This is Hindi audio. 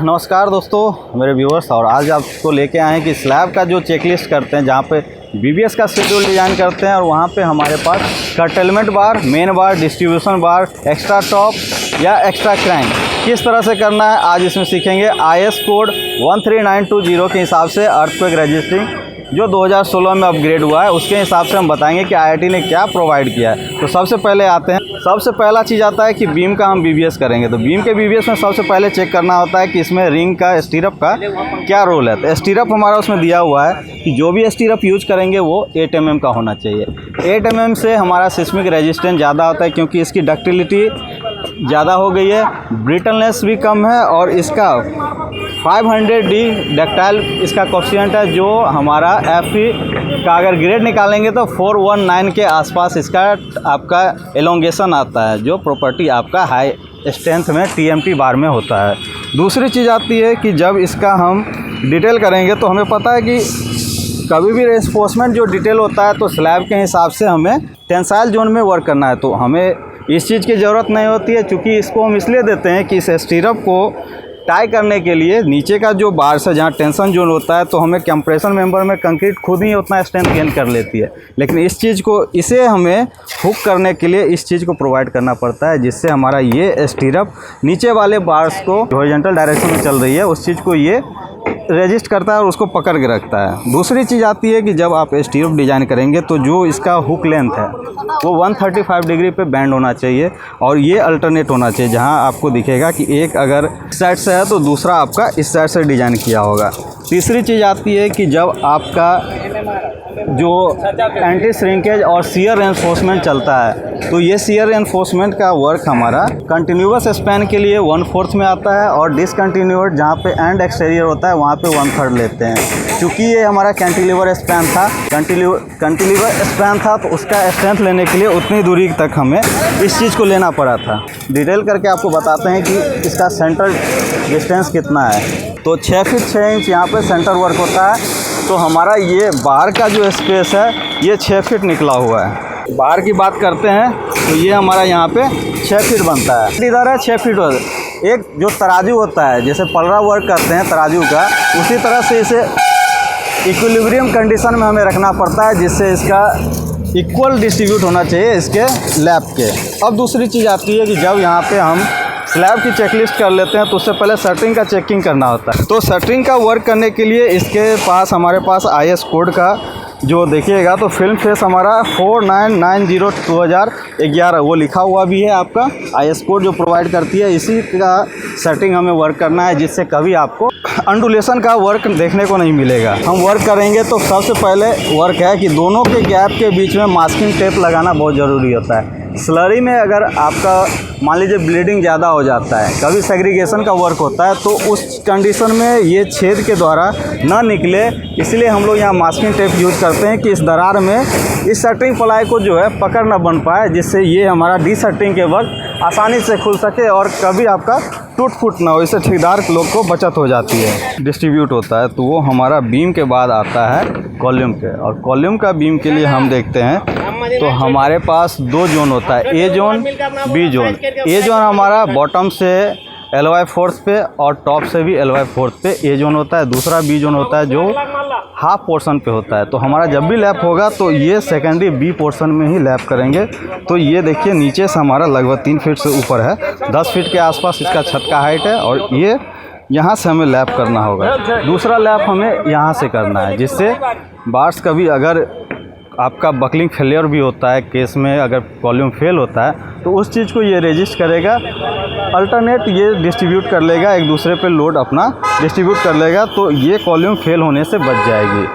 नमस्कार दोस्तों मेरे व्यूअर्स, और आज आपको लेके आए हैं कि स्लैब का जो चेकलिस्ट करते हैं, जहाँ पे बीबीएस का शेड्यूल डिज़ाइन करते हैं, और वहाँ पे हमारे पास कर्टेलमेंट बार, मेन बार, डिस्ट्रीब्यूशन बार, एक्स्ट्रा टॉप या एक्स्ट्रा क्रैंक किस तरह से करना है आज इसमें सीखेंगे। IS कोड 13920 के हिसाब से अर्थक्वेक रजिस्टरिंग जो 2016 में अपग्रेड हुआ है, उसके हिसाब से हम बताएंगे कि IIT ने क्या प्रोवाइड किया है। तो सबसे पहले आते हैं, सबसे पहला चीज़ आता है कि बीम का हम BBS करेंगे। तो बीम के BBS में सबसे पहले चेक करना होता है कि इसमें रिंग का, स्टीरअप का क्या रोल है। तो स्टीरअप हमारा उसमें दिया हुआ है कि जो भी स्टीरअप यूज करेंगे वो 8 mm का होना चाहिए। 8 mm से हमारा सिस्मिक रेजिस्टेंस ज़्यादा होता है, क्योंकि इसकी डक्टिलिटी ज़्यादा हो गई है, ब्रिटलनेस भी कम है, और इसका 500D डक्टाइल इसका कोफिशिएंट है, जो हमारा FE का अगर ग्रेड निकालेंगे तो 419 के आसपास इसका आपका एलोंगेशन आता है, जो प्रॉपर्टी आपका हाई स्ट्रेंथ में TMT बार में होता है। दूसरी चीज़ आती है कि जब इसका हम डिटेल करेंगे तो हमें पता है कि कभी भी रेंफोर्समेंट जो डिटेल होता है तो स्लैब के हिसाब से हमें टेंसाइल जोन में वर्क करना है। तो हमें इस चीज़ की ज़रूरत नहीं होती है, क्योंकि इसको हम इसलिए देते हैं कि इस स्टीरअप को टाई करने के लिए नीचे का जो बार्स है जहाँ टेंशन जोन होता है, तो हमें कंप्रेशन मेंबर में कंक्रीट खुद ही उतना स्ट्रेंथ गेन कर लेती है, लेकिन इस चीज़ को, इसे हमें हुक करने के लिए इस चीज़ को प्रोवाइड करना पड़ता है, जिससे हमारा ये स्टीरअप नीचे वाले बार्स को हॉरिजॉन्टल डायरेक्शन में चल रही है उस चीज़ को ये रेजिस्ट करता है और उसको पकड़ के रखता है। दूसरी चीज़ आती है कि जब आप स्टीरअप डिज़ाइन करेंगे तो जो इसका हुक लेंथ है वो 135 डिग्री पे बैंड होना चाहिए, और ये अल्टरनेट होना चाहिए, जहां आपको दिखेगा कि एक अगर इस साइड से है तो दूसरा आपका इस साइड से डिज़ाइन किया होगा। तीसरी चीज़ आती है कि जब आपका जो एंटी श्रिंकेज और शियर रेनफोर्समेंट चलता है, तो ये शियर रेनफोर्समेंट का वर्क हमारा कंटिन्यूअस स्पैन के लिए 1/4 में आता है, और डिसकंटिन्यूअस जहाँ पे एंड एक्सटीरियर होता है वहाँ पे 1/3 लेते हैं। क्योंकि ये हमारा कैंटिलीवर स्पैन था, कैंटिलीवर स्पैन था, तो उसका स्ट्रेंथ लेने के लिए उतनी दूरी तक हमें इस चीज़ को लेना पड़ा था। डिटेल करके आपको बताते हैं कि इसका सेंटर डिस्टेंस कितना है। तो 6 फीट 6 इंच यहाँ पे सेंटर वर्क होता है। तो हमारा ये बाहर का जो स्पेस है ये 6 फीट निकला हुआ है। बाहर की बात करते हैं तो ये हमारा यहाँ पे 6 फीट बनता है, इधर है 6 फीट। एक जो तराजू होता है, जैसे पलरा वर्क करते हैं तराजू का, उसी तरह से इसे इक्विलिब्रियम कंडीशन में हमें रखना पड़ता है, जिससे इसका इक्वल डिस्ट्रीब्यूट होना चाहिए इसके लैब के। अब दूसरी चीज़ आती है कि जब यहाँ पे हम स्लैब की चेकलिस्ट कर लेते हैं तो उससे पहले शटरिंग का चेकिंग करना होता है। तो शटरिंग का वर्क करने के लिए इसके पास, हमारे पास IS कोड का जो देखिएगा तो फिल्म फेस हमारा 4990/2011 वो लिखा हुआ भी है। आपका IS कोड जो प्रोवाइड करती है, इसी का सेटिंग हमें वर्क करना है, जिससे कभी आपको अंडुलेशन का वर्क देखने को नहीं मिलेगा। हम वर्क करेंगे तो सबसे पहले वर्क है कि दोनों के गैप के बीच में मास्किंग टेप लगाना बहुत ज़रूरी होता है। स्लरी में अगर आपका मान लीजिए ब्लीडिंग ज़्यादा हो जाता है, कभी सेग्रीगेशन का वर्क होता है, तो उस कंडीशन में ये छेद के द्वारा ना निकले, इसलिए हम लोग यहाँ मास्किंग टेप यूज़ करते हैं कि इस दरार में इस शटरिंग प्लाई को जो है पकड़ ना बन पाए, जिससे ये हमारा डी-शटरिंग के वक्त आसानी से खुल सके और कभी आपका टूट फूट ना हो। इससे ठेकेदार लोग को बचत हो जाती है। डिस्ट्रीब्यूट होता है तो वो हमारा बीम के बाद आता है कॉलम के, और कॉलम का बीम के लिए हम देखते हैं तो हमारे पास 2 जोन होता है, A zone, B zone. A zone हमारा बॉटम से LY4 पे और टॉप से भी LY4 पे A जोन होता है। दूसरा B जोन होता है जो हाफ पोर्शन पे होता है। तो हमारा जब भी लैप होगा तो ये सेकेंडरी B पोर्शन में ही लैप करेंगे। तो ये देखिए नीचे से हमारा लगभग 3 फीट से ऊपर है, 10 फीट के आसपास इसका छत का हाइट है, और ये यहाँ से हमें लैप करना होगा। दूसरा लैप हमें यहाँ से करना है, जिससे बार्स कभी अगर आपका बकलिंग फेलियर भी होता है केस में, अगर कॉलम फेल होता है तो उस चीज़ को ये रेजिस्ट करेगा, अल्टरनेट ये डिस्ट्रीब्यूट कर लेगा, एक दूसरे पे लोड अपना डिस्ट्रीब्यूट कर लेगा, तो ये कॉलम फेल होने से बच जाएगी।